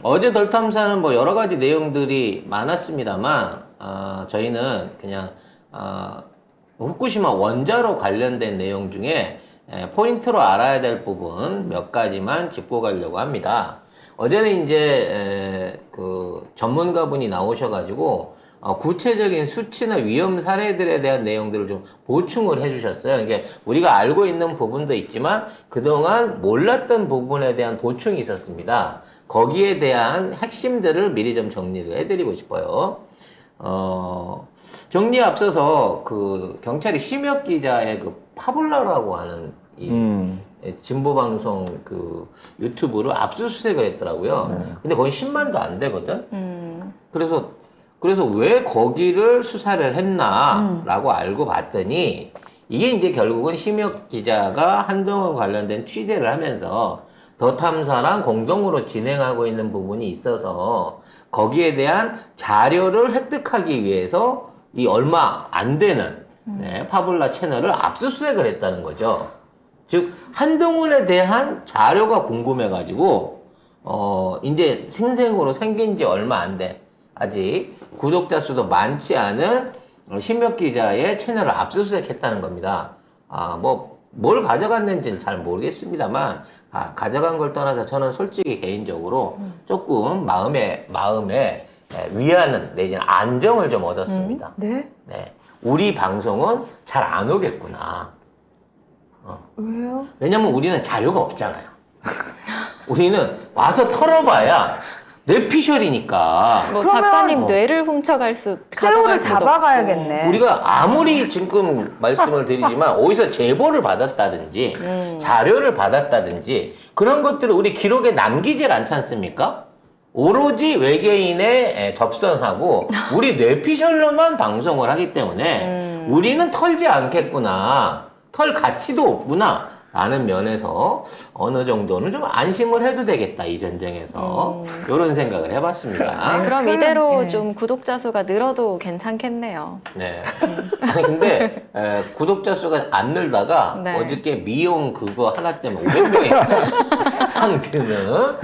어제 덜 탐사는 뭐 여러 가지 내용들이 많았습니다만, 저희는 그냥, 후쿠시마 원자로 관련된 내용 중에 포인트로 알아야 될 부분 몇 가지만 짚고 가려고 합니다. 어제는 이제 그 전문가분이 나오셔가지고 구체적인 수치나 위험 사례들에 대한 내용들을 좀 보충을 해주셨어요. 이게 우리가 알고 있는 부분도 있지만 그동안 몰랐던 부분에 대한 보충이 있었습니다. 거기에 대한 핵심들을 미리 좀 정리를 해드리고 싶어요. 정리에 앞서서 그 경찰이 심혁 기자의 그 파블라라고 하는 이 진보 방송 그 유튜브를 압수수색을 했더라고요. 근데 거의 10만도 안 되거든. 그래서 왜 거기를 수사를 했나라고 알고 봤더니 이게 이제 결국은 심혁 기자가 한동훈 관련된 취재를 하면서 더 탐사랑 공동으로 진행하고 있는 부분이 있어서 거기에 대한 자료를 획득하기 위해서 이 얼마 안 되는 파블라 채널을 압수수색을 했다는 거죠. 즉 한동훈에 대한 자료가 궁금해가지고 이제 생생으로 생긴 지 얼마 안 돼. 아직 구독자 수도 많지 않은 심혁 기자의 채널을 압수수색했다는 겁니다. 뭘 가져갔는지는 잘 모르겠습니다만, 가져간 걸 떠나서 저는 솔직히 개인적으로 조금 마음에 위안은 내지는 안정을 좀 얻었습니다. 네? 네. 우리 방송은 잘 안 오겠구나. 왜요? 왜냐면 우리는 자료가 없잖아요. 우리는 와서 털어봐야 뇌피셜이니까. 뭐 그러면 작가님 뇌를 훔쳐갈 새우를 가져갈 수도 잡아가야겠네. 우리가 아무리 지금 말씀을 드리지만 어디서 제보를 받았다든지 자료를 받았다든지 그런 것들을 우리 기록에 남기질 않지 않습니까? 오로지 외계인에 접선하고 우리 뇌피셜로만 방송을 하기 때문에 우리는 털지 않겠구나. 털 가치도 없구나. 라는 면에서 어느 정도는 좀 안심을 해도 되겠다, 이 전쟁에서. 이런 생각을 해봤습니다. 그럼 그, 이대로 예. 좀 구독자 수가 늘어도 괜찮겠네요. 네. 아니, 근데, 구독자 수가 안 늘다가 네. 어저께 미용 그거 하나 때문에 500명이 상태는.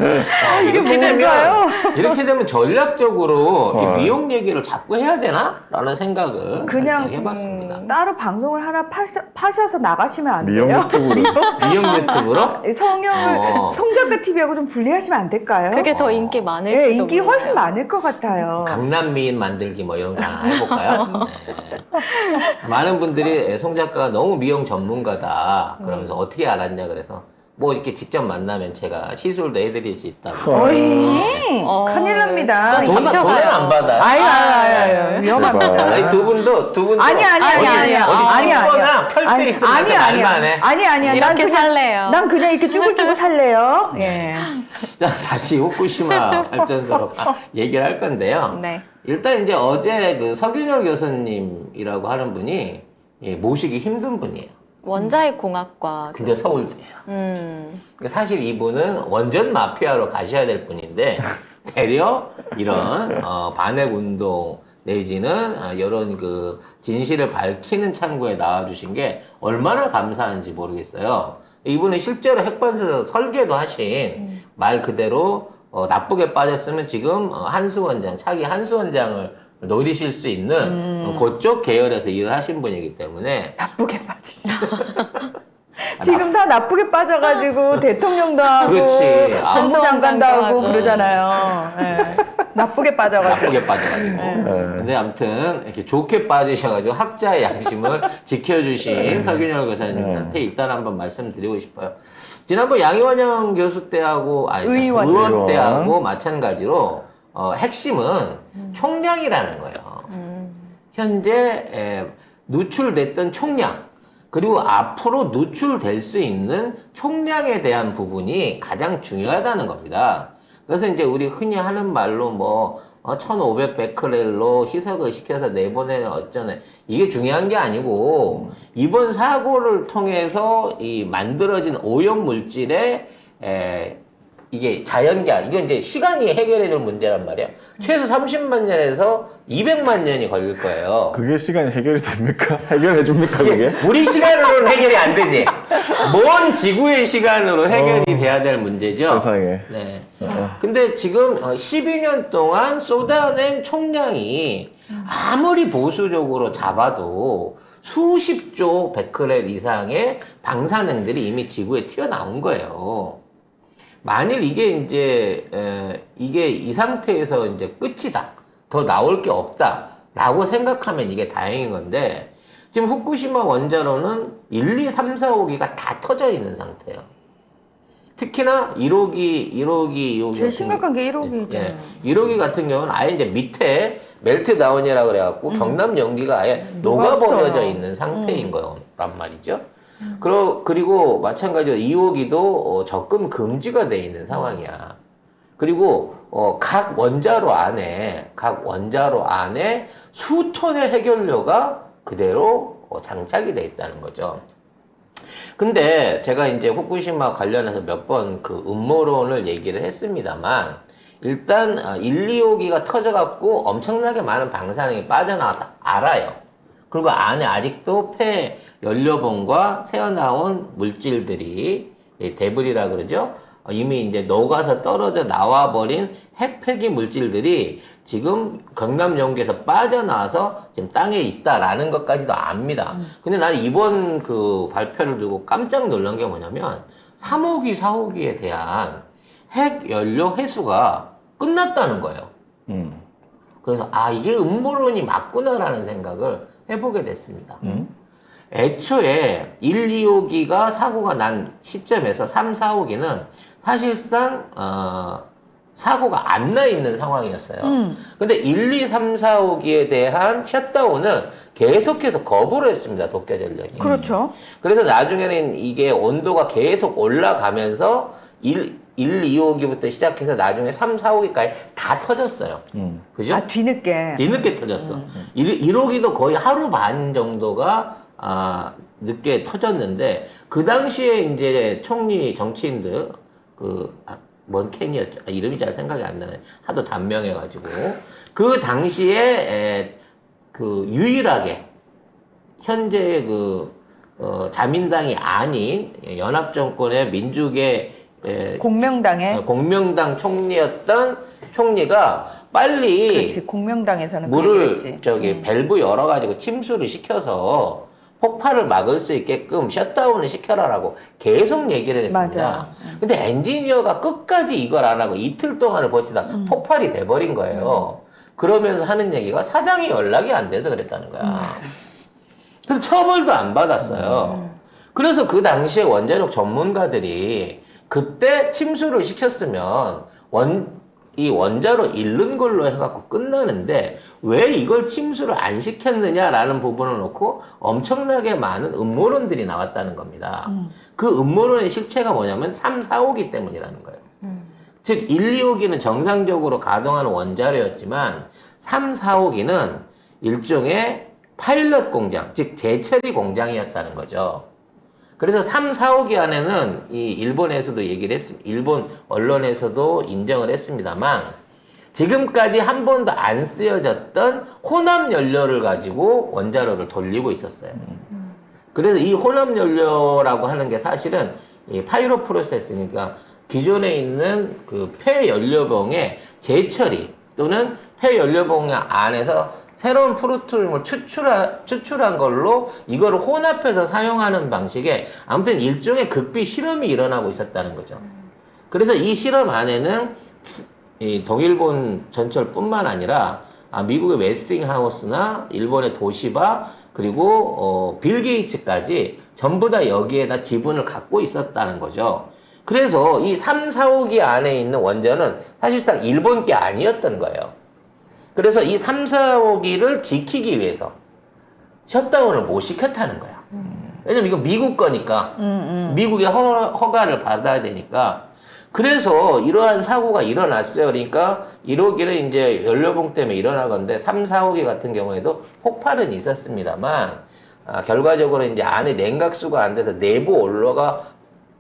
이게 뭔가요? 이렇게 되면 전략적으로 이 미용 얘기를 자꾸 해야 되나? 라는 생각을 그냥 살짝 해봤습니다. 따로 방송을 하나 파셔서 나가시면 안 돼요? 미용 유튜브로. 미용 유튜브로? 성형을 송작가 TV하고 좀 분리하시면 안 될까요? 그게 더 인기 많을지도 예, 인기 몰라요. 훨씬 많을 것 같아요. 강남 미인 만들기 뭐 이런 거 하나 해볼까요? 네. 많은 분들이 송 작가가 너무 미용 전문가다. 그러면서 어떻게 알았냐 그래서 뭐 이렇게 직접 만나면 제가 시술도 해드릴 수 있다고. 어이, 큰일 납니다. 또 돈은 안 받아요. 아유, 위험합니다. 아니, 두 분도 아니야. 찍거나 펼때 있으면 말만 해. 아니야. 이렇게 살래요. 난 그냥 이렇게 쭈글쭈글 살래요. 예. 자, 다시 후쿠시마 발전소로 얘기를 할 건데요. 네. 일단 이제 어제 그 서균열 교수님이라고 하는 분이 모시기 힘든 분이에요. 원자핵 공학과. 근데 서울대예요. 사실 이분은 원전 마피아로 가셔야 될 분인데 되려 이런 반핵 운동 내지는 이런 그 진실을 밝히는 창구에 나와주신 게 얼마나 감사한지 모르겠어요. 이분은 실제로 핵발전소 설계도 하신 말 그대로 나쁘게 빠졌으면 지금 차기 한수 원장을 노리실 수 있는 그쪽 계열에서 일을 하신 분이기 때문에 나쁘게 빠지죠. 지금 다 나쁘게 빠져가지고 대통령도 하고 그렇지. 법무장관도 하고 하고. 그러잖아요. 예. 나쁘게 빠져가지고. 나쁘게 빠져가지고. 근데 아무튼 이렇게 좋게 빠지셔가지고 학자의 양심을 지켜주신 서균열 교사님한테 일단 한번 말씀드리고 싶어요. 지난번 양희원영 교수 때하고 의원 때하고 마찬가지로 핵심은 총량이라는 거예요. 현재 누출됐던 총량 그리고 앞으로 누출될 수 있는 총량에 대한 부분이 가장 중요하다는 겁니다. 그래서 이제 우리 흔히 하는 말로 1500 베크렐로 희석을 시켜서 내보내는 어쩌네. 이게 중요한 게 아니고, 이번 사고를 통해서 이 만들어진 오염 물질의 이게 자연계, 이건 이제 시간이 해결해줄 문제란 말이야. 최소 30만 년에서 200만 년이 걸릴 거예요. 그게 시간이 해결이 됩니까? 해결해 줍니까 그게? 우리 시간으로는 해결이 안 되지. 먼 지구의 시간으로 해결이 돼야 될 문제죠. 세상에. 네. 근데 지금 12년 동안 쏟아낸 총량이 아무리 보수적으로 잡아도 수십조 베크렐 이상의 방사능들이 이미 지구에 튀어나온 거예요. 만일 이게 이제 이게 이 상태에서 이제 끝이다, 더 나올 게 없다라고 생각하면 이게 다행인 건데 지금 후쿠시마 원자로는 1, 2, 3, 4, 5기가 다 터져 있는 상태예요. 특히나 1호기 제일 심각한 게 1호기. 예, 1호기 같은 경우는 아예 이제 밑에 멜트다운이라 그래갖고 경남 연기가 아예 녹아버려져 있는 상태인 거란 말이죠. 그리고 마찬가지로 2호기도 접근 금지가 돼 있는 상황이야. 그리고 각 원자로 안에 수톤의 해결료가 그대로 장착이 돼 있다는 거죠. 근데 제가 이제 후쿠시마 관련해서 몇 번 그 음모론을 얘기를 했습니다만 일단 1, 2호기가 터져갖고 엄청나게 많은 방사능이 빠져나왔다 알아요. 그리고 안에 아직도 폐 연료봉과 새어나온 물질들이 데브리라 그러죠. 이미 이제 녹아서 떨어져 나와버린 핵폐기 물질들이 지금 경남 연기에서 빠져나와서 지금 땅에 있다라는 것까지도 압니다. 근데 나는 이번 그 발표를 두고 깜짝 놀란 게 뭐냐면 3호기, 4호기에 대한 핵 연료 회수가 끝났다는 거예요. 그래서 이게 음모론이 맞구나라는 생각을 해보게 됐습니다. 애초에 1, 2호기가 사고가 난 시점에서 3, 4호기는 사실상 사고가 안 나 있는 상황이었어요. 근데 1, 2, 3, 4호기에 대한 셧다운을 계속해서 거부를 했습니다. 도쿄전력이. 그렇죠. 그래서 나중에는 이게 온도가 계속 올라가면서 1, 2호기부터 시작해서 나중에 3, 4호기까지 다 터졌어요. 그죠? 뒤늦게 터졌어. 1호기도 거의 하루 반 정도가 늦게 터졌는데 그 당시에 이제 총리 정치인들 뭔 캔이었죠? 이름이 잘 생각이 안 나네. 하도 단명해가지고 그 당시에 그 유일하게 현재 자민당이 아닌 연합정권의 민주계 공명당 총리였던 총리가 빨리 그렇지, 공명당에서는 물을 밸브 열어가지고 침수를 시켜서 폭발을 막을 수 있게끔 셧다운을 시켜라라고 계속 얘기를 했습니다. 맞아. 근데 엔지니어가 끝까지 이걸 안 하고 이틀 동안을 버티다 폭발이 돼버린 거예요. 그러면서 하는 얘기가 사장이 연락이 안 돼서 그랬다는 거야. 그래서 처벌도 안 받았어요. 그래서 그 당시에 원자력 전문가들이 그때 침수를 시켰으면 이 원자로 잃는 걸로 해갖고 끝나는데 왜 이걸 침수를 안 시켰느냐라는 부분을 놓고 엄청나게 많은 음모론들이 나왔다는 겁니다. 그 음모론의 실체가 뭐냐면 3, 4호기 때문이라는 거예요. 즉 1, 2호기는 정상적으로 가동하는 원자로였지만 3, 4호기는 일종의 파일럿 공장, 즉 재처리 공장이었다는 거죠. 그래서 3, 4호기 안에는 이 일본에서도 얘기를 했습니다. 일본 언론에서도 인정을 했습니다만 지금까지 한 번도 안 쓰여졌던 혼합 연료를 가지고 원자로를 돌리고 있었어요. 그래서 이 혼합 연료라고 하는 게 사실은 이 파이로 프로세스니까 기존에 있는 그 폐 연료봉의 재처리 또는 폐 연료봉 안에서 새로운 프로토륨을 추출한 걸로 이거를 혼합해서 사용하는 방식의 아무튼 일종의 극비 실험이 일어나고 있었다는 거죠. 그래서 이 실험 안에는 이 동일본 전철뿐만 아니라 미국의 웨스팅하우스나 일본의 도시바 그리고 빌 게이츠까지 전부 다 여기에다 지분을 갖고 있었다는 거죠. 그래서 이 3, 4호기 안에 있는 원전은 사실상 일본 게 아니었던 거예요. 그래서 이 3, 4호기를 지키기 위해서 셧다운을 못 시켰다는 거야. 왜냐면 이거 미국 거니까 미국의 허가를 받아야 되니까. 그래서 이러한 사고가 일어났어요. 그러니까 1호기는 이제 연료봉 때문에 일어난 건데 3, 4호기 같은 경우에도 폭발은 있었습니다만 결과적으로 이제 안에 냉각수가 안 돼서 내부 온로가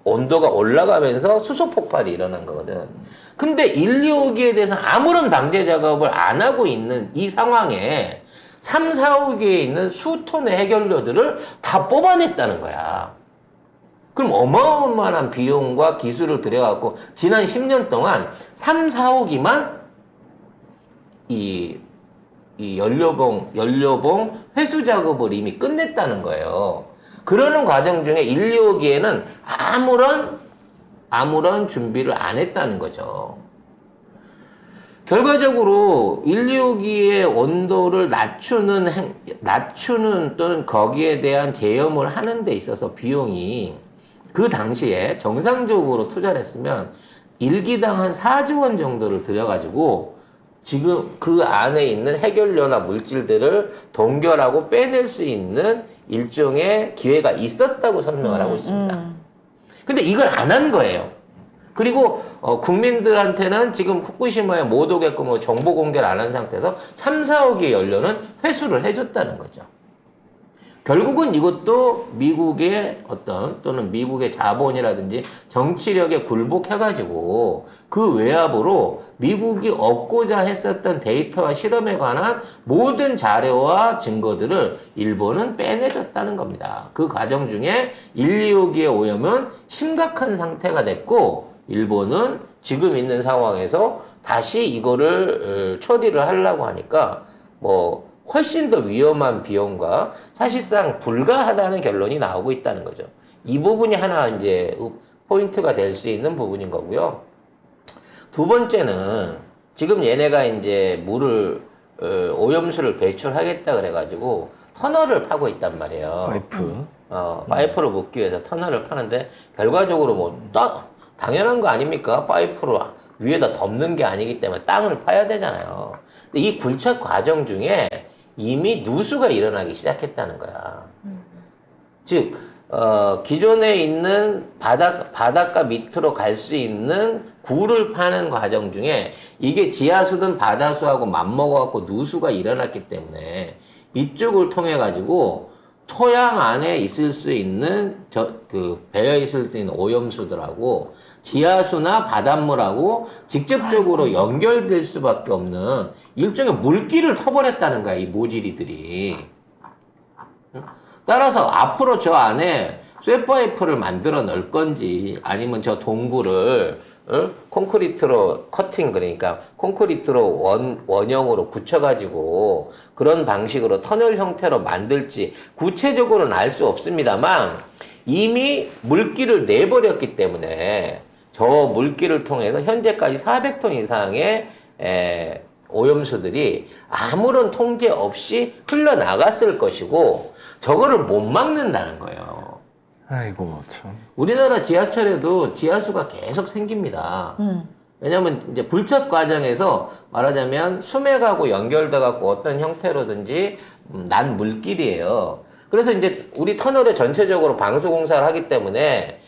온도가 올라가면서 수소 폭발이 일어난 거거든. 근데 1, 2호기에 대해서는 아무런 방제 작업을 안 하고 있는 이 상황에 3, 4호기에 있는 수톤의 해결료들을 다 뽑아냈다는 거야. 그럼 어마어마한 비용과 기술을 들여갖고 지난 10년 동안 3, 4호기만 이 연료봉 회수 작업을 이미 끝냈다는 거예요. 그러는 과정 중에 1, 2호기에는 아무런 준비를 안 했다는 거죠. 결과적으로 1, 2호기의 온도를 낮추는 또는 거기에 대한 제염을 하는 데 있어서 비용이 그 당시에 정상적으로 투자를 했으면 1기당 한 4조 원 정도를 들여가지고 지금 그 안에 있는 해결료나 물질들을 동결하고 빼낼 수 있는 일종의 기회가 있었다고 설명을 하고 있습니다. 근데 이걸 안 한 거예요. 그리고 국민들한테는 지금 후쿠시마에 못 오게끔 정보 공개를 안 한 상태에서 3, 4호기의 연료는 회수를 해줬다는 거죠. 결국은 이것도 미국의 또는 미국의 자본이라든지 정치력에 굴복해가지고 그 외압으로 미국이 얻고자 했었던 데이터와 실험에 관한 모든 자료와 증거들을 일본은 빼내줬다는 겁니다. 그 과정 중에 1, 2호기의 오염은 심각한 상태가 됐고 일본은 지금 있는 상황에서 다시 이거를 처리를 하려고 하니까 훨씬 더 위험한 비용과 사실상 불가하다는 결론이 나오고 있다는 거죠. 이 부분이 하나 이제 포인트가 될 수 있는 부분인 거고요. 두 번째는 지금 얘네가 이제 오염수를 배출하겠다 그래가지고 터널을 파고 있단 말이에요. 파이프. 파이프를 묻기 위해서 터널을 파는데 결과적으로 당연한 거 아닙니까? 파이프로 위에다 덮는 게 아니기 때문에 땅을 파야 되잖아요. 근데 이 굴착 과정 중에 이미 누수가 일어나기 시작했다는 거야. 즉, 기존에 있는 바닷가 밑으로 갈 수 있는 굴을 파는 과정 중에 이게 지하수든 바다수하고 맞먹어갖고 누수가 일어났기 때문에 이쪽을 통해가지고 토양 안에 있을 수 있는 배어 있을 수 있는 오염수들하고 지하수나 바닷물하고 직접적으로 연결될 수밖에 없는 일종의 물길을 터버렸다는 거야, 이 모질이들이. 따라서 앞으로 저 안에 쇠파이프를 만들어 넣을 건지 아니면 저 동굴을 콘크리트로 그러니까 콘크리트로 원형으로 굳혀가지고 그런 방식으로 터널 형태로 만들지 구체적으로는 알 수 없습니다만 이미 물길을 내버렸기 때문에 저 물길을 통해서 현재까지 400톤 이상의 오염수들이 아무런 통제 없이 흘러나갔을 것이고 저거를 못 막는다는 거예요. 아이고 참. 우리나라 지하철에도 지하수가 계속 생깁니다. 왜냐면 이제 굴착 과정에서 말하자면 수맥하고 연결돼 갖고 어떤 형태로든지 난 물길이에요. 그래서 이제 우리 터널에 전체적으로 방수 공사를 하기 때문에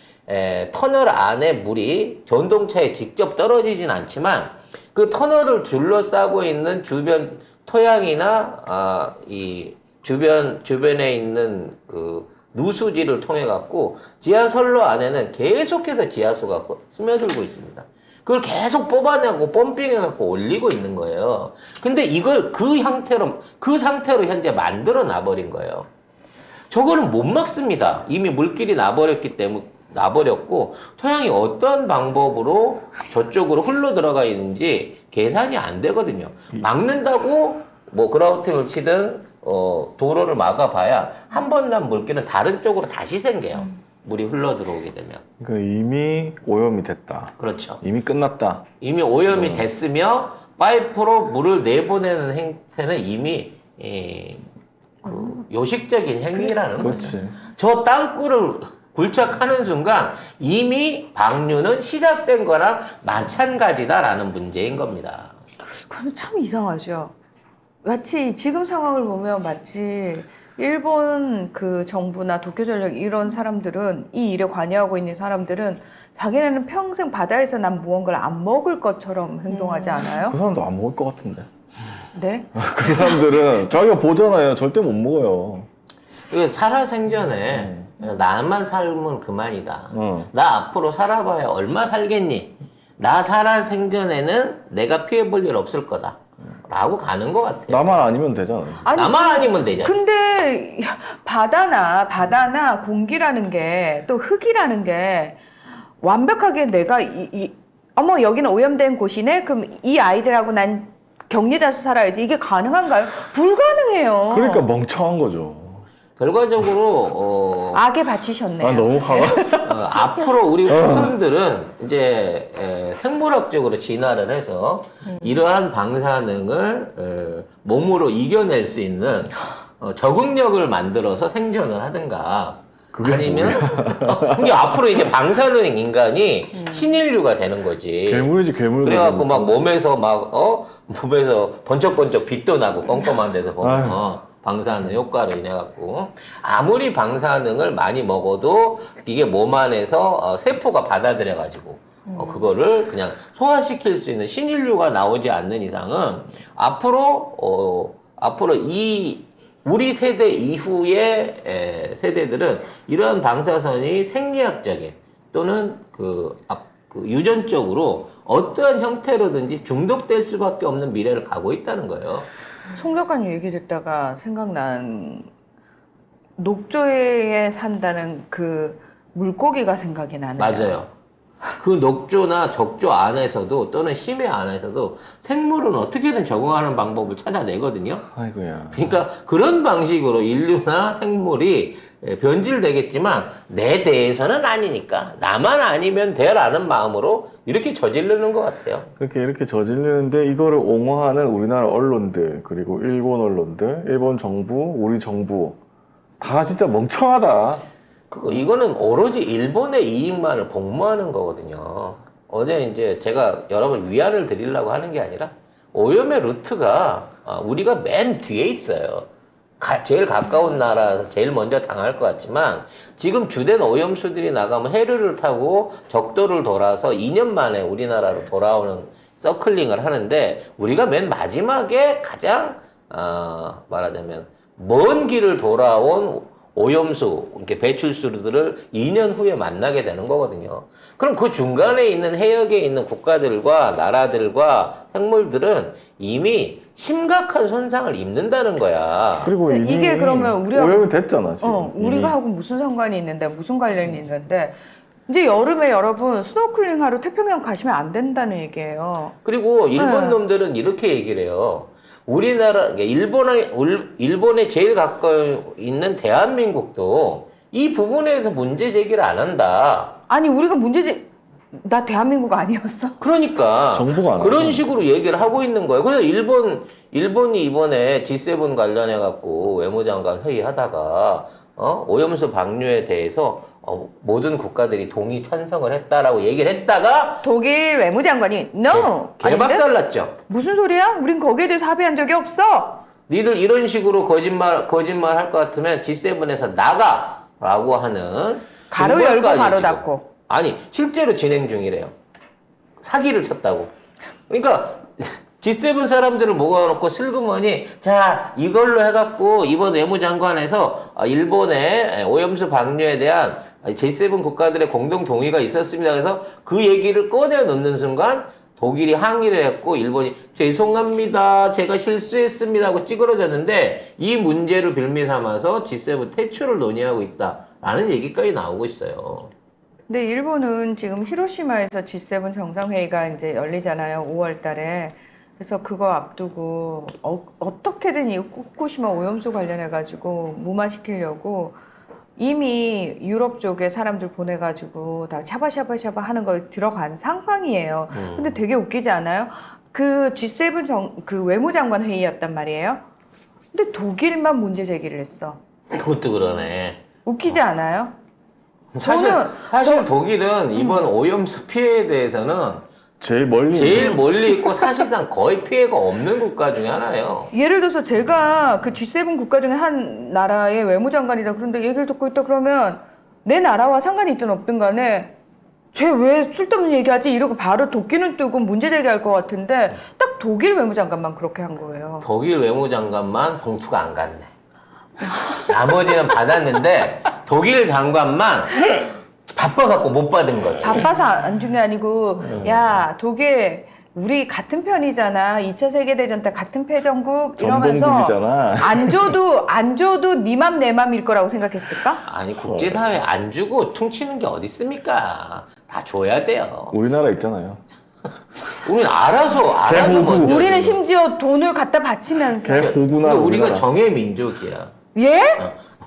터널 안에 물이 전동차에 직접 떨어지진 않지만 그 터널을 둘러싸고 있는 주변 토양이나 이 주변에 있는 그 누수지를 통해 갖고 지하선로 안에는 계속해서 지하수가 스며들고 있습니다. 그걸 계속 뽑아내고 펌핑해 갖고 올리고 있는 거예요. 근데 이걸 그 상태로 현재 만들어 놔버린 거예요. 저거는 못 막습니다. 이미 물길이 나버렸고 토양이 어떤 방법으로 저쪽으로 흘러 들어가 있는지 계산이 안 되거든요. 막는다고 그라우팅을 치든 도로를 막아봐야 한 번 난 물길은 다른 쪽으로 다시 생겨요. 물이 흘러 들어오게 되면. 그러니까 이미 오염이 됐다. 그렇죠. 이미 끝났다. 이미 오염이 됐으며 파이프로 물을 내보내는 행태는 이미 요식적인 행위라는 거죠. 그렇지. 저 땅굴을 굴착하는 순간 이미 방류는 시작된 거랑 마찬가지다라는 문제인 겁니다. 그럼 참 이상하죠. 마치 지금 상황을 보면 마치 일본 그 정부나 도쿄전력 이런 사람들은 이 일에 관여하고 있는 사람들은 자기네는 평생 바다에서 난 무언가를 안 먹을 것처럼 행동하지 않아요? 그 사람도 안 먹을 것 같은데. 네? 그 사람들은 자기가 보잖아요. 절대 못 먹어요. 이게 살아생전에 나만 살면 그만이다. 어. 나 앞으로 살아봐야 얼마 살겠니? 나 살아 생전에는 내가 피해볼 일 없을 거다. 라고 가는 것 같아요. 나만 아니면 되잖아. 아니, 나만 아니면 되잖아. 근데 바다나 공기라는 게 또 흙이라는 게 완벽하게 내가 어머 여기는 오염된 곳이네. 그럼 이 아이들하고 난 격리돼서 살아야지. 이게 가능한가요? 불가능해요. 그러니까 멍청한 거죠. 결과적으로 악에 바치셨네요. 아, 너무 화가. 앞으로 우리 후손들은 이제 생물학적으로 진화를 해서 이러한 방사능을 몸으로 이겨낼 수 있는 적응력을 만들어서 생존을 하든가 그게 아니면 이게 앞으로 이제 방사능 인간이 신인류가 되는 거지. 괴물이지, 괴물. 그래갖고 막 몸에서 몸에서 번쩍번쩍 빛도 나고 껌껌한 데서 보면 방사능 효과로 인해 갖고 아무리 방사능을 많이 먹어도 이게 몸 안에서 세포가 받아들여 가지고 그거를 그냥 소화시킬 수 있는 신인류가 나오지 않는 이상은 앞으로 이 우리 세대 이후의 세대들은 이러한 방사선이 생리학적인 또는 그 유전적으로 어떠한 형태로든지 중독될 수밖에 없는 미래를 가고 있다는 거예요. 송 작가님 얘기 듣다가 생각난 녹조에 산다는 그 물고기가 생각이 나네요. 맞아요. 그 녹조나 적조 안에서도 또는 심해 안에서도 생물은 어떻게든 적응하는 방법을 찾아내거든요. 아이고야. 그러니까 그런 방식으로 인류나 생물이 변질되겠지만 내 대해서는 아니니까 나만 아니면 돼라는 마음으로 이렇게 저지르는 것 같아요. 그렇게 이렇게 저지르는데 이거를 옹호하는 우리나라 언론들, 그리고 일본 언론들, 일본 정부, 우리 정부 다 진짜 멍청하다. 이거는 오로지 일본의 이익만을 복무하는 거거든요. 어제 이제 제가 여러분 위안을 드리려고 하는 게 아니라 오염의 루트가 우리가 맨 뒤에 있어요. 제일 가까운 나라에서 제일 먼저 당할 것 같지만 지금 주된 오염수들이 나가면 해류를 타고 적도를 돌아서 2년 만에 우리나라로 돌아오는 서클링을 하는데 우리가 맨 마지막에 가장 말하자면 먼 길을 돌아온 오염수, 이렇게 배출수들을 2년 후에 만나게 되는 거거든요. 그럼 그 중간에 있는 해역에 있는 국가들과 나라들과 생물들은 이미 심각한 손상을 입는다는 거야. 그리고 이미 이게 그러면 우리가 오염이 됐잖아 지금. 우리가 하고 무슨 상관이 있는데 무슨 관련이 있는데 이제 여름에 여러분 스노클링 하러 태평양 가시면 안 된다는 얘기예요. 그리고 일본 네. 놈들은 이렇게 얘기를 해요. 우리나라, 일본에 제일 가까이 있는 대한민국도 이 부분에 대해서 문제 제기를 안 한다. 아니 우리가 나 대한민국 아니었어? 그러니까 정부가 안 그런 하잖아. 식으로 얘기를 하고 있는 거예요. 그래서 일본이 이번에 G7 관련해 갖고 외무장관 회의하다가 오염수 방류에 대해서 모든 국가들이 동의 찬성을 했다라고 얘기를 했다가 독일 외무장관이 No! 개박살 아닌데? 났죠. 무슨 소리야? 우린 거기에 대해서 합의한 적이 없어. 니들 이런 식으로 거짓말 할 것 같으면 G7에서 나가라고 하는 가로 열고 증거까지 가로 지금. 닫고. 아니 실제로 진행 중이래요. 사기를 쳤다고. 그러니까 G7 사람들을 모아놓고 슬그머니 자 이걸로 해갖고 이번 외무장관에서 일본의 오염수 방류에 대한 G7 국가들의 공동 동의가 있었습니다. 그래서 그 얘기를 꺼내 놓는 순간 독일이 항의를 했고 일본이 죄송합니다. 제가 실수했습니다 하고 찌그러졌는데 이 문제를 빌미 삼아서 G7 퇴출을 논의하고 있다라는 얘기까지 나오고 있어요. 근데 일본은 지금 히로시마에서 G7 정상회의가 이제 열리잖아요. 5월 달에. 그래서 그거 앞두고 어떻게든 이 후쿠시마 오염수 관련해가지고 무마시키려고 이미 유럽 쪽에 사람들 보내가지고 다 샤바샤바샤바 하는 걸 들어간 상황이에요. 근데 되게 웃기지 않아요? 그 G7 그 외무장관 회의였단 말이에요. 근데 독일만 문제 제기를 했어. 그것도 그러네. 웃기지 않아요? 사실 독일은 이번 오염수 피해에 대해서는 제일 멀리 있고 사실상 거의 피해가 없는 국가 중에 하나예요. 예를 들어서 제가 그 G7 국가 중에 한 나라의 외무장관이다 그런데 얘기를 듣고 있다 그러면 내 나라와 상관이 있든 없든 간에 쟤 왜 쓸데없는 얘기하지? 이러고 바로 도끼는 뜨고 문제 제기할 것 같은데 딱 독일 외무장관만 그렇게 한 거예요. 독일 외무장관만 봉투가 안 갔네. 나머지는 받았는데 독일 장관만 바빠갖고 못 받은 거지. 바빠서 안 준 게 아니고 야 독일 우리 같은 편이잖아. 2차 세계대전 때 같은 패전국 이러면서 전범국이잖아. 안 줘도 네 맘 내 맘일 거라고 생각했을까? 아니 국제사회 안 주고 퉁치는 게 어디 있습니까? 다 줘야 돼요. 우리나라 있잖아요. 우리는 알아서 대호구. 먼저 우리는 주고. 심지어 돈을 갖다 바치면서 개호구나. 근데 우리가 우리나라. 정의 민족이야. 예?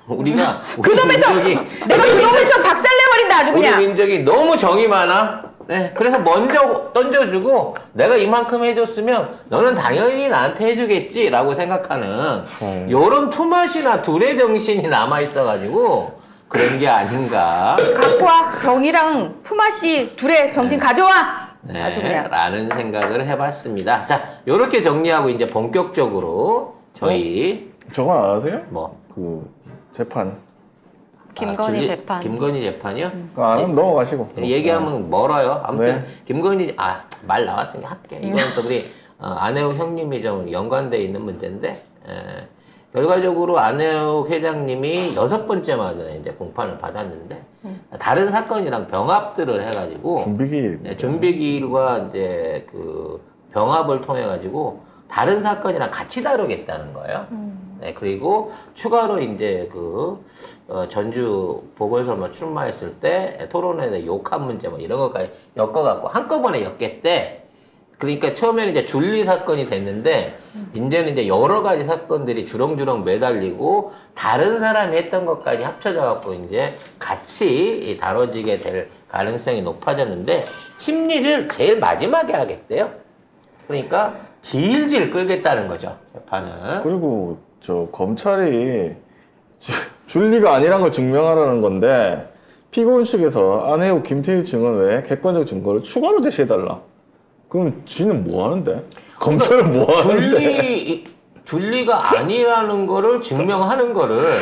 우리가 우리 그놈의 저 민족이 내가 그놈의 저 박살내버린다 아주 우리 그냥. 민족이 너무 정이 많아. 네, 그래서 먼저 던져주고 내가 이만큼 해줬으면 너는 당연히 나한테 해주겠지라고 생각하는 요런 품앗이나 둘의 정신이 남아 있어가지고 그런 게 아닌가. 갖고 와 정이랑 품앗이 둘의 정신 가져와. 네, 아주 그냥. 라는 생각을 해봤습니다. 자, 요렇게 정리하고 이제 본격적으로 저희 저거 안 아세요? 뭐 그 재판. 김건희 재판. 김건희 재판이요? 그거 안 하면 넘어가시고. 얘기하면 멀어요. 아무튼 네. 김건희 말 나왔으니까 할게. 이건 또 우리 안혜욱 형님이 좀 연관돼 있는 문제인데 결과적으로 안혜욱 회장님이 6번째 만에 이제 공판을 받았는데 다른 사건이랑 병합들을 해가지고 준비기. 네, 준비기일과 이제 그 병합을 통해 가지고 다른 사건이랑 같이 다루겠다는 거예요. 네, 그리고 추가로 이제 그 전주 보궐선거 출마했을 때 토론회에 욕한 문제 뭐 이런 것까지 엮어갖고 한꺼번에 엮겠대. 그러니까 처음에는 이제 줄리 사건이 됐는데 이제는 이제 여러 가지 사건들이 주렁주렁 매달리고 다른 사람이 했던 것까지 합쳐져 갖고 이제 같이 다뤄지게 될 가능성이 높아졌는데 심리를 제일 마지막에 하겠대요. 그러니까 질질 끌겠다는 거죠, 재판을. 그리고 저 검찰이 줄리가 아니란 걸 증명하라는 건데 피고인 측에서 안혜욱 김태희 증언 외에 객관적 증거를 추가로 제시해달라. 그럼 지는 뭐 하는데? 검찰은 뭐 하는데? 줄리가 아니라는 거를 증명하는 거를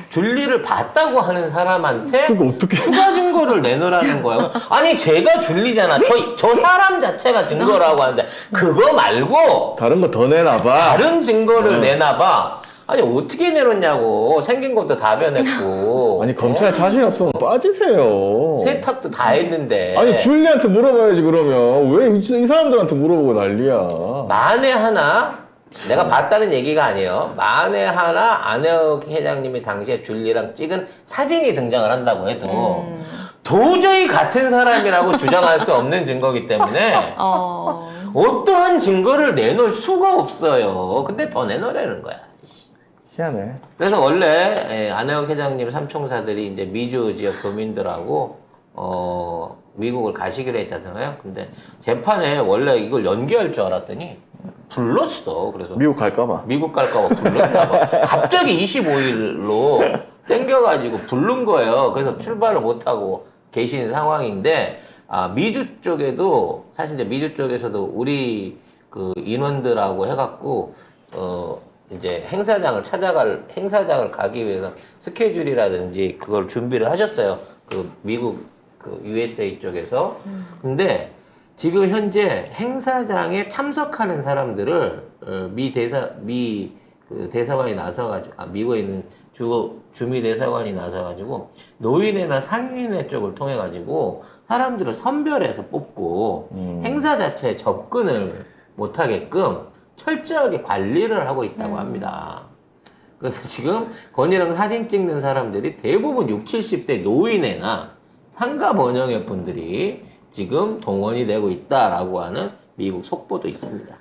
줄리를 봤다고 하는 사람한테 그거 어떻게? 추가 증거를 내놓으라는 거예요. 아니 제가 줄리잖아. 저 사람 자체가 증거라고 하는데 그거 말고 다른 거 더 내놔봐. 다른 증거를 내놔봐. 아니 어떻게 내놓냐고. 생긴 것도 다 변했고. 아니 검찰 자신 없으면 빠지세요. 세탁도 다 했는데. 아니 줄리한테 물어봐야지 그러면 왜 이 사람들한테 물어보고 난리야. 만에 하나 내가 봤다는 얘기가 아니에요. 만에 하나 안혜욱 회장님이 당시에 줄리랑 찍은 사진이 등장을 한다고 해도 도저히 같은 사람이라고 주장할 수 없는 증거이기 때문에 어떠한 증거를 내놓을 수가 없어요. 근데 더 내놓으라는 거야. 희한해. 그래서 원래 안혜욱 회장님 삼총사들이 이제 미주 지역 교민들하고 미국을 가시기로 했잖아요. 근데 재판에 원래 이걸 연기할 줄 알았더니 불렀어. 그래서 미국 갈까봐. 미국 갈까봐 불렀나봐. 갑자기 25일로 땡겨가지고 부른 거예요. 그래서 출발을 못하고 계신 상황인데, 미주 쪽에도, 사실 이제 미주 쪽에서도 우리 그 인원들하고 해갖고, 이제 행사장을 가기 위해서 스케줄이라든지 그걸 준비를 하셨어요. 그 미국, 그 USA 쪽에서. 근데 지금 현재 행사장에 참석하는 사람들을 그 대사관이 나서가지고 미국에 있는 주미 대사관이 나서가지고 노인회나 상인회 쪽을 통해 가지고 사람들을 선별해서 뽑고 행사 자체에 접근을 못하게끔 철저하게 관리를 하고 있다고 합니다. 그래서 지금 건이랑 사진 찍는 사람들이 대부분 60, 70대 노인회나 상가 번영회 분들이 지금 동원이 되고 있다라고 하는 미국 속보도 있습니다.